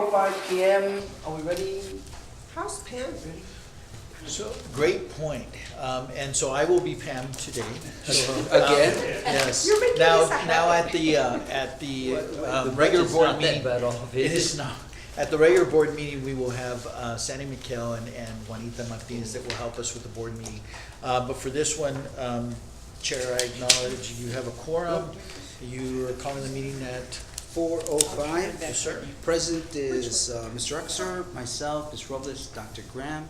4:05 PM. Are we ready? How's Pam? So, great point. And so I will be Pam today. So, Again? Yes. You're making Now, this a now habit. at the The regular budget's board not that meeting. bad off, It is is not. At the regular board meeting, we will have Sandy McKell and Juanita Martinez that will help us with the board meeting. But for this one, Chair, I acknowledge you have a quorum. You are calling the meeting at 4:05. Yes, sir. Present is Mr. Uxer, myself, Ms. Robles, Dr. Graham.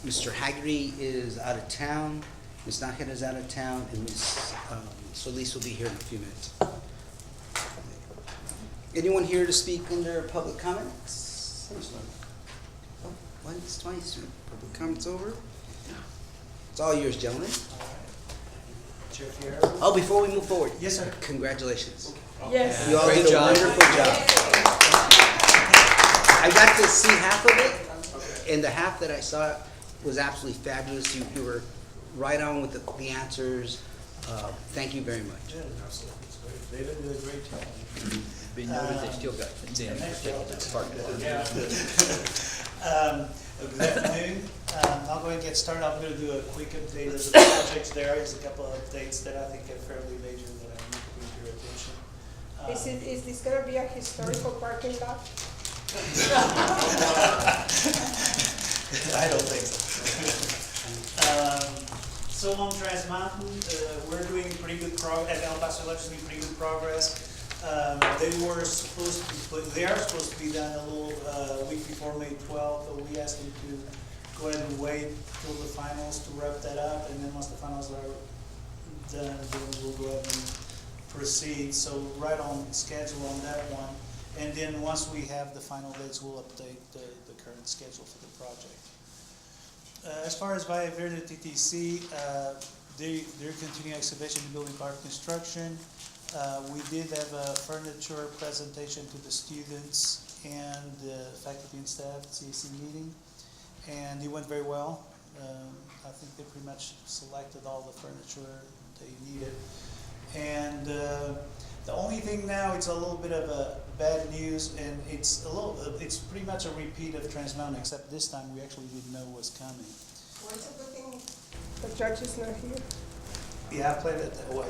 Mr. Haggerty is out of town, Ms. Nájera is out of town, and Ms. Solis will be here in a few minutes. Anyone here to speak under public comments? Oh, once, twice, public comments over? It's all yours, gentlemen. Chair Fierro? Oh, before we move forward. Yes, sir. Congratulations. Yes. You all Great did a job. wonderful job. I got to see half of it, and the half that I saw was absolutely fabulous. You were right on with the answers. Thank you very much. Yeah, absolutely. It's great. David did a great job. Been noted, they still got condemned for taking that part. Good afternoon. I'll go ahead and get started. I'm going to do a quick update of the projects. There is a couple of updates that I think are fairly major that I need to bring to your attention. Is this gonna be a historical parking lot? I don't think so. So on Trans Mountain, we're doing pretty good progress. At El Paso Electric, doing pretty good progress. They are supposed to be done a little week before May 12th, but we asked them to go ahead and wait till the finals to wrap that up, and then once the finals are done, then we'll go ahead and proceed. So right on schedule on that one, and then once we have the final dates, we'll update the current schedule for the project. As far as Valle Verde TTC, they're continuing excavation and building part construction. We did have a furniture presentation to the students and the faculty and staff at CAC meeting, and it went very well. I think they pretty much selected all the furniture they needed. And the only thing now, it's a little bit of a bad news, and it's pretty much a repeat of Trans Mountain, except this time we actually didn't know what was coming. What's the thing? The judge is not here. Yeah, I played it that way.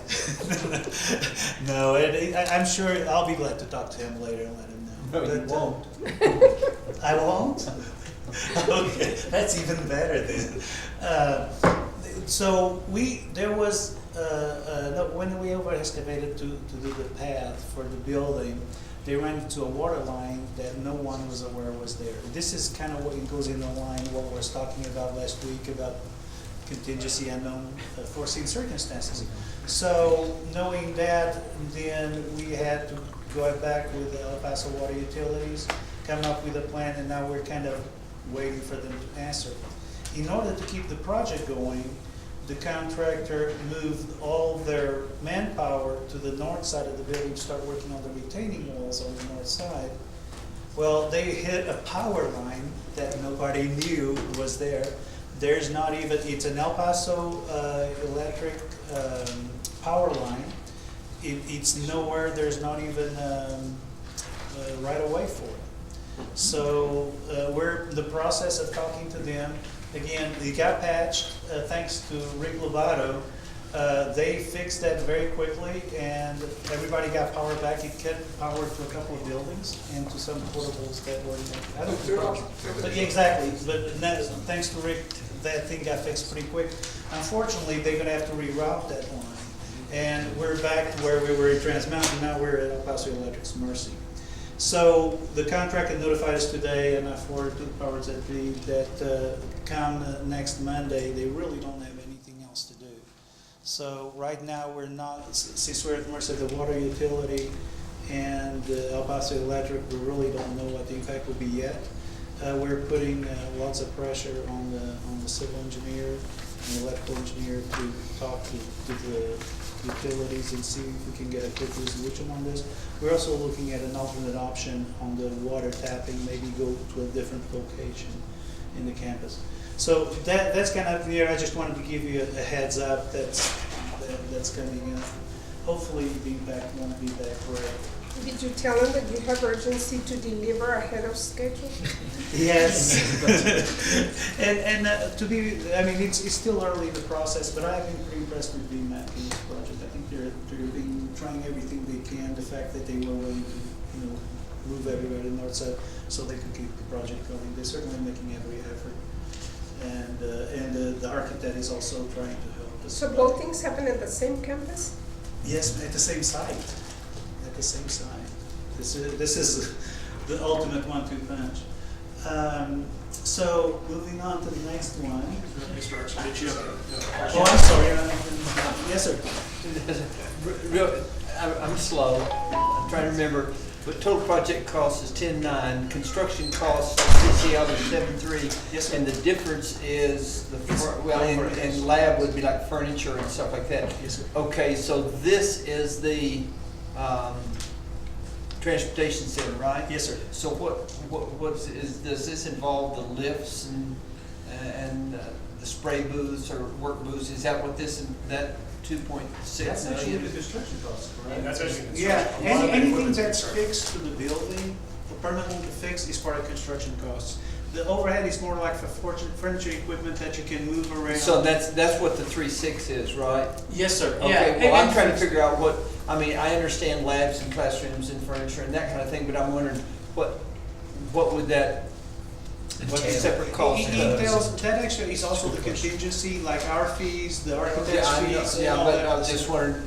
No, I'm sure I'll be glad to talk to him later and let him know. No, you But, won't. I won't? Okay, that's even better then. So when we over excavated to do the path for the building, they ran into a water line that no one was aware was there. This is kind of what it goes in the line, what we were talking about last week about contingency, unknown, foreseen circumstances. So knowing that, then we had to go back with the El Paso Water Utilities, come up with a plan, and now we're kind of waiting for them to answer. In order to keep the project going, the contractor moved all their manpower to the north side of the building to start working on the retaining walls on the north side. Well, they hit a power line that nobody knew was there. There's not even, it's an El Paso electric power line. It's nowhere, there's not even right of way for it. So we're in the process of talking to them. Again, it got patched thanks to Rick Lovato. They fixed that very quickly, and everybody got power back. It kept power to a couple of buildings and to some portables that were I don't know. But yeah, exactly. But thanks to Rick, that thing got fixed pretty quick. Unfortunately, they're going to have to reroute that line, and we're back to where we were at Trans Mountain. Now we're at El Paso Electric's Mercy. So the contractor notified us today, and I forwarded to the powers that be, that come next Monday, they really don't have anything else to do. So right now we're not, since we're at mercy of the water utility and El Paso Electric, we really don't know what the impact will be yet. We're putting lots of pressure on the civil engineer and the electrical engineer to talk to the utilities and see if we can get a quick resolution on this. We're also looking at an alternate option on the water tapping, maybe go to a different location in the campus. So that's kind of clear. I just wanted to give you a heads up that's coming in. Hopefully the impact won't be that great. Did you tell them that you have urgency to deliver ahead of schedule? Yes. And to be, I mean, it's still early in the process, but I've been pretty impressed with BMAC in this project. I think they're trying everything they can. The fact that they were willing to, move everywhere to the north side so they could keep the project going. They're certainly making every effort. And the architect is also trying to help us. So both things happen at the same campus? Yes, at the same site. At the same site. This is the ultimate one-two punch. So moving on to the next one. Mr. Archer, did you have a Oh, I'm sorry. Yes, sir. I'm slow, I'm trying to remember, but total project cost is 10.9, construction cost CCL is 7.3. Yes, sir. And the difference is and lab would be like furniture and stuff like that. Yes, sir. Okay, so this is the, transportation center, right? Yes, sir. So does this involve the lifts and the spray booths or work booths? Is that what that 2.6 That's actually million? the construction cost, correct? That's actually Yeah, construction. A lot of anything equipment's that's construction. fixed to the building, or permanently fixed, is part of construction costs. The overhead is more like for furniture equipment that you can move around. So that's what the 3.6 is, right? Yes, sir. Okay, well, I'm trying to figure out I understand labs and classrooms and furniture and that kind of thing, but I'm wondering what's the separate cost? That actually is also the contingency, like our fees, the architect's fees. Yeah, and all but that. I was just wondering,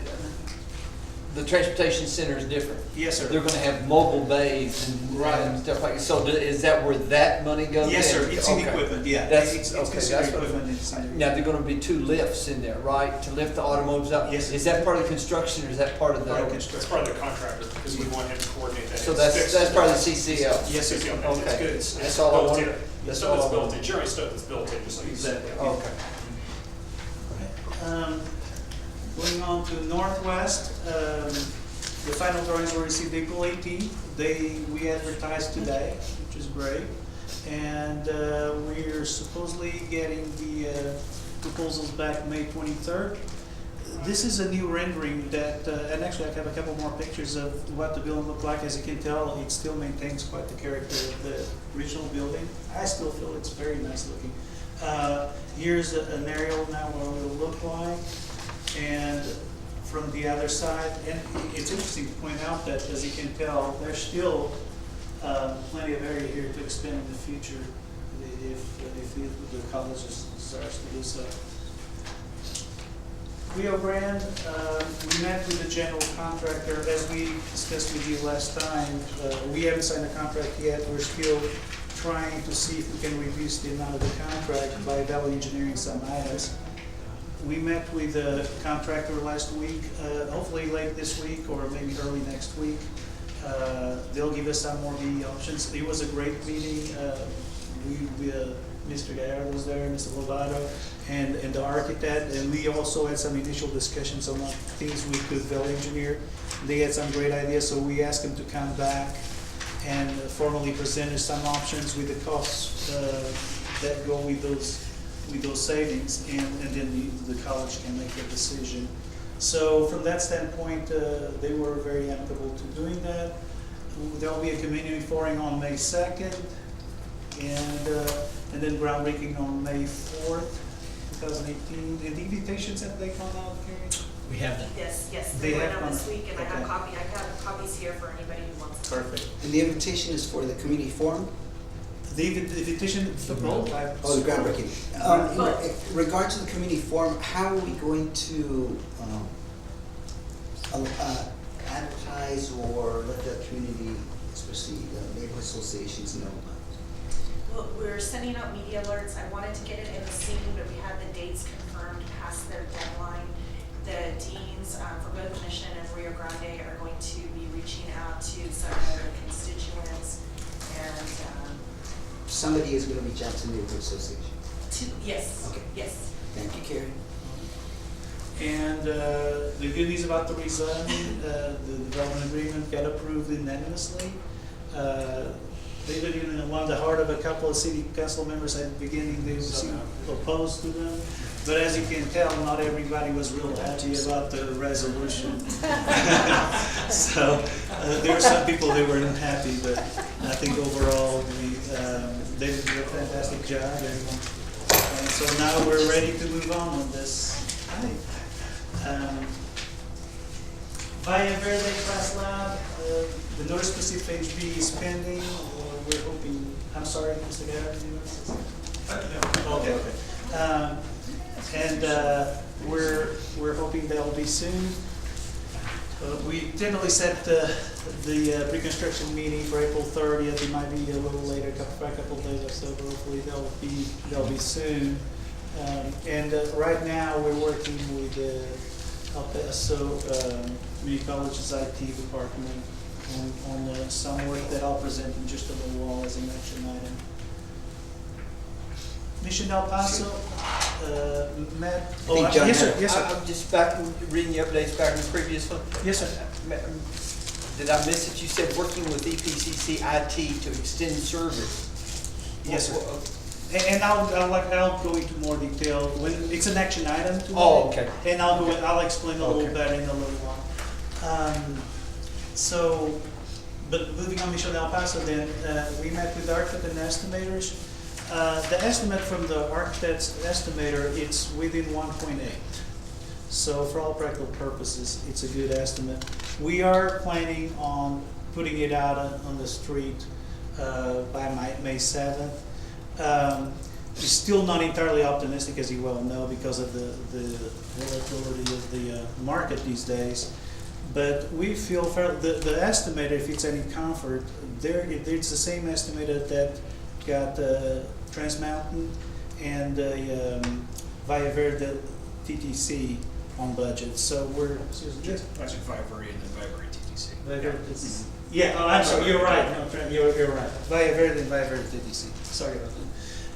the transportation center is different. Yes, sir. They're gonna have mobile bays and stuff like that, so is that where that money goes? Yes, sir, in? it's in Okay. equipment, yeah. That's, It's okay, considered that's what, equipment. It's in now, there are gonna be 2 lifts in there, right, to lift the automobiles up? Yes, sir. Is that part of the construction, or is that part of the? Part of It's construction. part of the contractor, because we want him to coordinate that. So It's that's fixed. part of the CCL? Yes, sir. It's good. Okay. It's That's all I built wanted. in. That's Stuff all that's I built wanted. in, Jerry stuff that's built in, just like you said. Exactly. Okay. Going on to Northwest, the final drawings were received April 18th. We advertised today, which is great. And we're supposedly getting the proposals back May 23rd. This is a new rendering that, and actually I have a couple more pictures of what the building looked like. As you can tell, it still maintains quite the character of the original building. I still feel it's very nice looking. Here's an aerial now what it will look like. And from the other side, and it's interesting to point out that, as you can tell, there's still plenty of area here to expand in the future if the college starts to do so. Rio Grande, we met with the general contractor. As we discussed with you last time, we haven't signed a contract yet. We're still trying to see if we can reduce the amount of the contract by value engineering some items. We met with the contractor last week, hopefully late this week or maybe early next week. They'll give us some more meeting options. It was a great meeting. Mr. Gallardo was there, Mr. Lovato, and the architect, and we also had some initial discussions on things we could value engineer. They had some great ideas, so we asked them to come back and formally present us some options with the costs that go with those savings, and then the college can make a decision. So from that standpoint, they were very amicable to doing that. There will be a community forum on May 2nd, and then groundbreaking on May 4th, 2018. And the invitations, have they gone out, Carrie? We have them. Yes, They they went have out this one. week, and I Okay. have copies here for anybody who wants them. Perfect. And the invitation is for the community forum? The invitation for both. Oh, the groundbreaking. In regard to the community forum, how are we going to advertise or let the community, especially the neighborhood associations, know about it? Well, we're sending out media alerts. I wanted to get it in the scene, but we had the dates confirmed past their deadline. The deans for both Mission and Rio Grande are going to be reaching out to some of the constituents and Somebody is going to reach out to the neighborhood association. yes, Okay. yes. Thank you, Carrie. And the good news about the rezoning, the development agreement got approved unanimously. They don't even won the heart of a couple of city council members at the beginning. They seemed opposed to them. But as you can tell, not everybody was real happy about the resolution. So there were some people that were unhappy, but I think overall they did a fantastic job. And so now we're ready to move on this. Valle Verde Class Lab, the notice to see page B is pending. We're hoping, I'm sorry, Mr. Garrett, you want to say something? Okay. And we're hoping they'll be soon. We tentatively set the pre-construction meeting for April 30th. It might be a little later, for a couple of days or so, but hopefully they'll be soon. And right now we're working with El Paso Community College's IT department on some work that I'll present in just a little while as an action item. Mission El Paso, Matt. think John Yes, sir. had- Yes, sir. I'm just back, reading the updates back in the previous one. Yes, sir. Did I miss it? You said working with EPCC IT to extend service. Yes, sir. And I'll go into more detail when it's an action item today. Oh, okay. And I'll explain a little Okay. better in a little while. But moving on, Mission El Paso, then we met with the architect and estimators. The estimate from the architect's estimator, it's within 1.8. So for all practical purposes, it's a good estimate. We are planning on putting it out on the street by May 7th. It's still not entirely optimistic, as you well know, because of the volatility of the market these days. But we feel the estimator, if it's any comfort, it's the same estimator that got Trans Mountain and Valle Verde TTC on budget. So we're Actually, Vivery and then Vivery TTC. yeah. Oh, I'm sorry. You're right. No, you're right. Valle Verde and Valle Verde TTC. Sorry about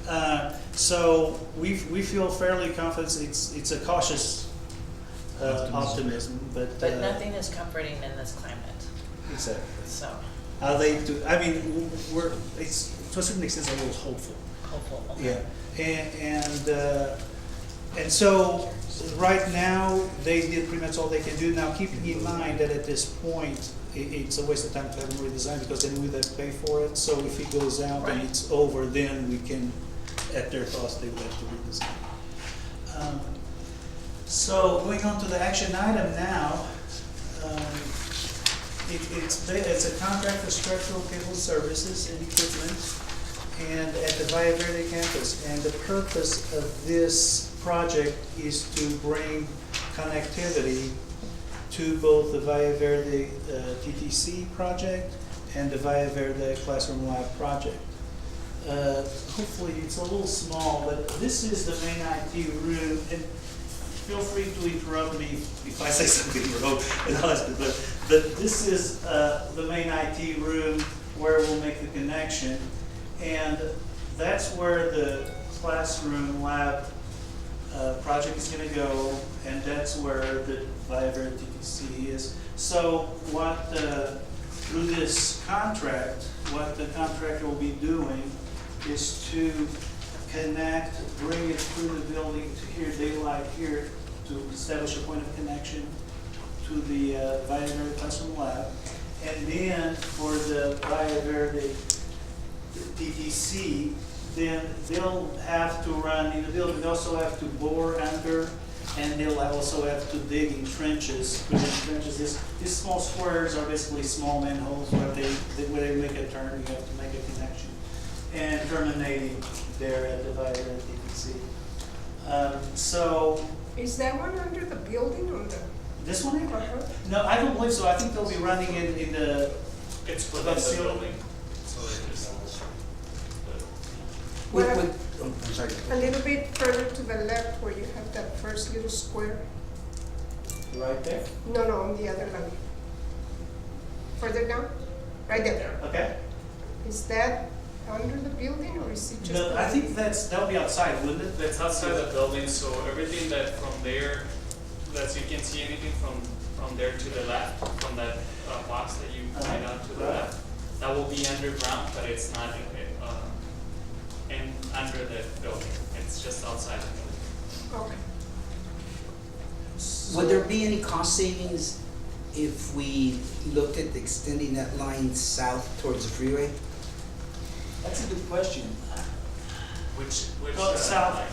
that. So we feel fairly confident. It's a cautious optimism, but nothing is comforting in this climate, exactly. so How they do? I mean, it's to a certain extent a little hopeful. hopeful. Yeah, and so right now they did pretty much all they can do. Now, keeping in mind that at this point it's a waste of time to have them redesigned because then we have to pay for it. So if it goes out and Right. it's over, then we can, at their cost, they would have to redesign. So going on to the action item now. It's a contract for structural cable services and equipment, and at the Valle Verde campus. And the purpose of this project is to bring connectivity to both the Valle Verde TTC project and the Valle Verde Classroom Lab project. Hopefully it's a little small, but this is the main IT room, and feel free to interrupt me if I say something wrong, but this is the main IT room where we'll make the connection, and that's where the classroom lab project is going to go, and that's where the Valle Verde TTC is. So through this contract, what the contractor will be doing is to connect, bring it through the building to here, daylight here, to establish a point of connection to the Valle Verde Classroom Lab. And then for the Valle Verde TTC, then they'll have to run in the building, they also have to bore under, and they'll also have to dig in trenches, put in trenches. These small squares are basically small manholes where they make a turn, you have to make a connection. And terminating there at the Valle Verde TTC. So, Is that one under the building or the? this one here? Uh-huh. No, I don't believe so. I think they'll be running in the, It's within the Seal. building, so it just. Well, I'm sorry. a little bit further to the left where you have that first little square. right there, No, on the other line. Further down? Right there. okay? Is that under the building or is it just? No, I think that'll be outside, wouldn't it? That's outside the building, so everything that from there, that you can see anything from there to the left, from that box that you pointed out to the left, that will be underground, but it's not under the building. It's just outside the building. Okay. Would there be any cost savings if we looked at extending that line south towards the freeway? That's a good question. Which Well, south. line?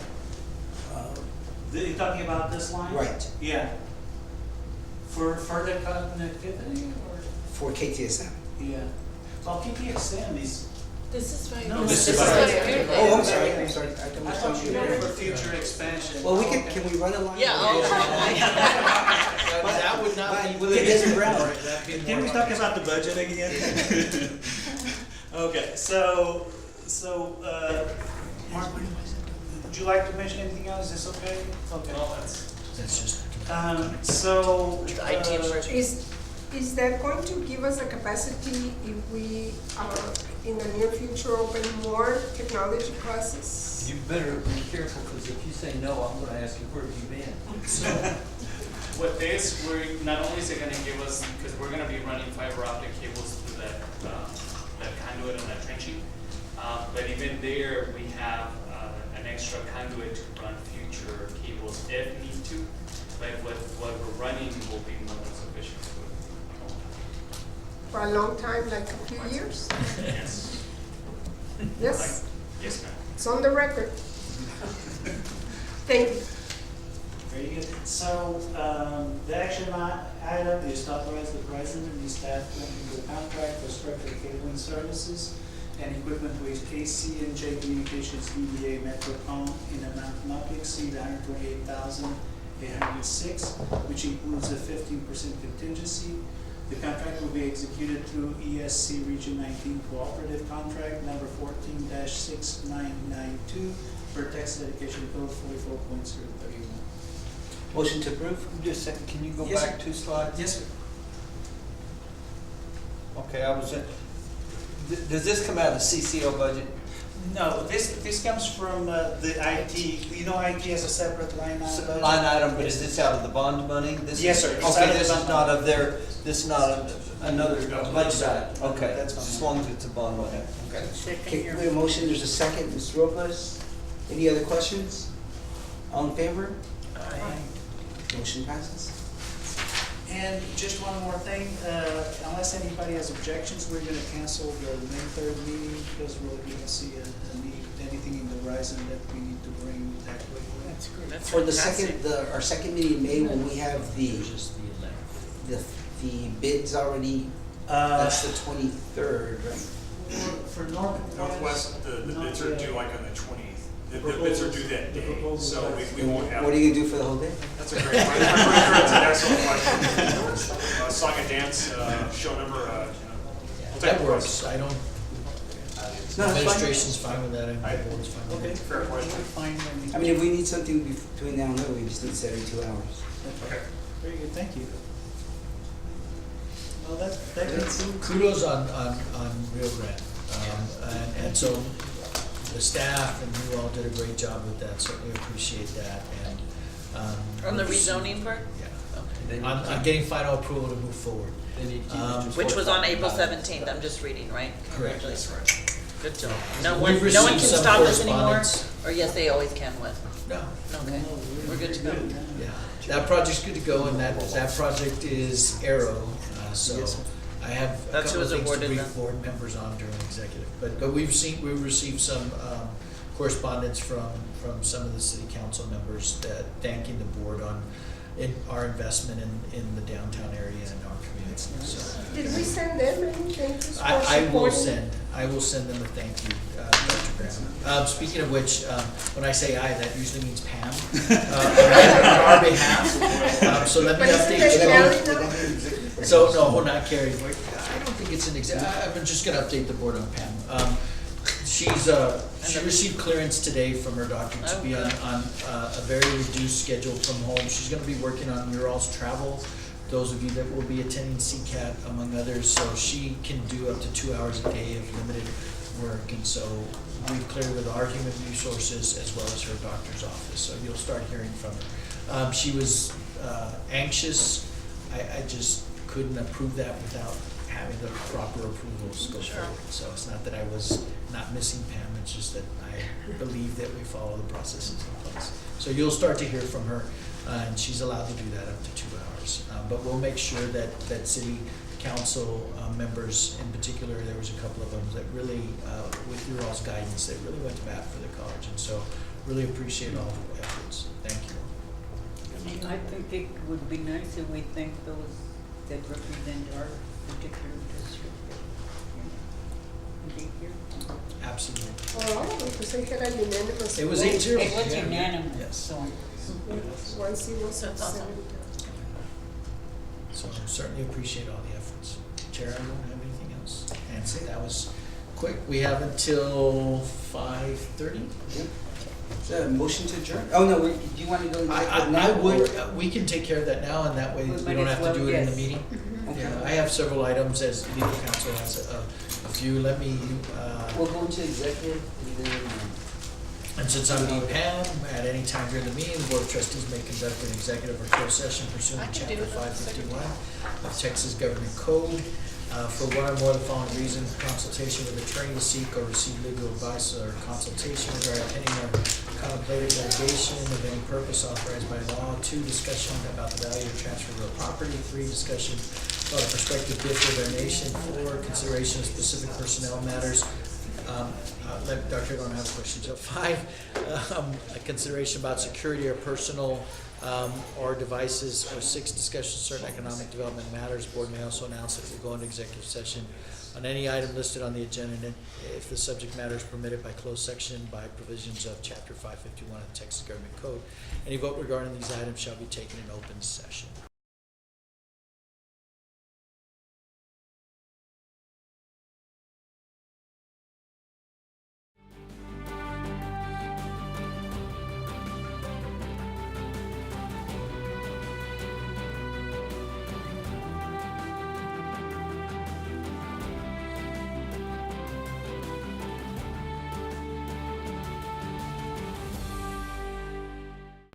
You're talking about this line? Right, Yeah. For further connectivity or? for KTSM. Yeah. Well, PPXM is, This is right. No, this This is is right. right. Oh, I'm sorry, I I thought thought you meant for future expansion. Well, can we run a line? Yeah, That would not be. Will it get around? Right, that'd be Can more we talk about the budget again? Okay, so, Mark, would you like to mention anything else? Is this okay? Okay. No, that's, That's just. So, The IT infrastructure. Is that going to give us a capacity if we, in the near future, open more technology classes? You better be careful, because if you say no, I'm gonna ask you, where have you been? with this, not only is it gonna give us, because we're gonna be running fiber optic cables through that conduit and that trenching, but even there, we have an extra conduit to run future cables if need to, but what we're running will be more than sufficient For a long time, like a few years? Yes. Yes, Yes, ma'am. it's on the record. Thank you. very good. So, the action item is to authorize the president and the staff to enter into a contract for structured cabling services and equipment with AC&J Communications DBA Metrocom in amount not to exceed $128,806, which includes a 15% contingency. The contract will be executed through ESC Region 19 Cooperative Contract number 14-6992 for Texas Education Code 44.031. Motion to approve? Just a second, can you go Yes, back 2 slides? Yes, sir. Okay, I was, does this come out of the CCO budget? No, this comes from the IT. You know, IT has a separate line item. Line item, but is this out of the bond money? This Yes, is- sir. It's out Okay, of the this bond is not money. of their, this is not another budget item, okay, That's fine. as long as it's a bond money, okay. Okay, we have a motion, there's a second, Ms. Robles. Any other questions? All in favor? Motion passes. And just one more thing, unless anybody has objections, we're gonna cancel the May 3rd meeting because we really don't see anything in the horizon that we need to bring that way. That's great. That's For the fantastic. second, our second meeting in May, when we have the bids already, that's the 23rd, right? For Northwest. Northwest, the bids are due like on the 20th. The Proposals- bids are due that the day, proposals so are- we won't have. What are you gonna do for the whole day? That's a great one. I'm pretty sure it's an excellent question. Song and dance, show number, we'll take That the works, price. I don't, No, that's fine. administration's fine with that, and the board's fine with Okay. it. Fair question. Fine. I mean, if we need something between now and then, we just need 72 hours. Okay. Very good, thank you. Well, that concludes. Kudos on Rio Grande. And so the staff and you all did a great job with that, certainly appreciate that, and. On the rezoning part? Yeah, Okay. on getting final approval to move forward. Which was on April 17th, I'm just reading, right? Correct. Congratulations. Good job. No We've one can received some stop us anymore? correspondence. Or yes, they always can with? No, Okay, we're good to go. yeah, that project's good to go, and that project is Arrow, so Yes, sir. I have a That's couple who of was things to awarded brief then? board members on during executive. But we've received some correspondence from some of the city council members that thanking the board on our investment in the downtown area and our community, so. Did we send them any thank yous for I supporting? will send them a thank you, Dr. Graham. Speaking of which, when I say I, that usually means Pam, on our behalf. So let me But isn't update that you. Carrie now? So, no, not Carrie. I don't think it's an I'm just gonna update the board on Pam. She received clearance today from her doctor to be on a very reduced schedule from home. She's gonna be working on Mural's travel, those of you that will be attending CCAT among others, so she can do up to 2 hours a day of limited work. And so we've cleared with our human resources as well as her doctor's office, so you'll start hearing from her. She was anxious. I just couldn't approve that without having the proper approvals go forward. So it's not that I was not missing Pam, it's just that I believe that we follow the processes in place. So you'll start to hear from her, and she's allowed to do that up to 2 hours. But we'll make sure that city council members in particular, there was a couple of them that really, with your all's guidance, they really went to bat for the college. And so really appreciate all the efforts. Thank you. I think it would be nice if we thank those that represent our particular district. Be here. Absolutely. Or all of them, because they had a unanimous. It was vote. 8-0. It was Yeah. unanimous, Yes. so. One seat was So it's awesome. 70. So certainly appreciate all the efforts. Chair, I don't have anything else. Nancy, that was quick. We have until 5:30. Yep. So, motion to adjourn? Oh, no, do you want to go executive now? I would, or- we can take care of that now, and that way We we might don't as have to do well, it in the yes. meeting. Okay. Yeah, I have several items as legal counsel has a few. Let me, We'll go into executive, and then, and since I'm being Pam, at any time during the meeting, the Board of Trustees may conduct an executive or closed session pursuant to Chapter 551 of Texas Government Code for one or more of the following reasons: consultation with attorney to seek or receive legal advice, or consultation regarding pending or contemplated litigation of any purpose authorized by law. 2, discussion about the value of transfer of real property. 3, discussion about a prospective bid for donation. 4, consideration of specific personnel matters. Let Dr. don't have a question. So 5, a consideration about security or personal or devices. Or 6, discussion of certain economic development matters. Board may also announce that we'll go into executive session on any item listed on the agenda, and if the subject matter is permitted by closed section by provisions of Chapter 551 of the Texas Government Code. Any vote regarding these items shall be taken in open session.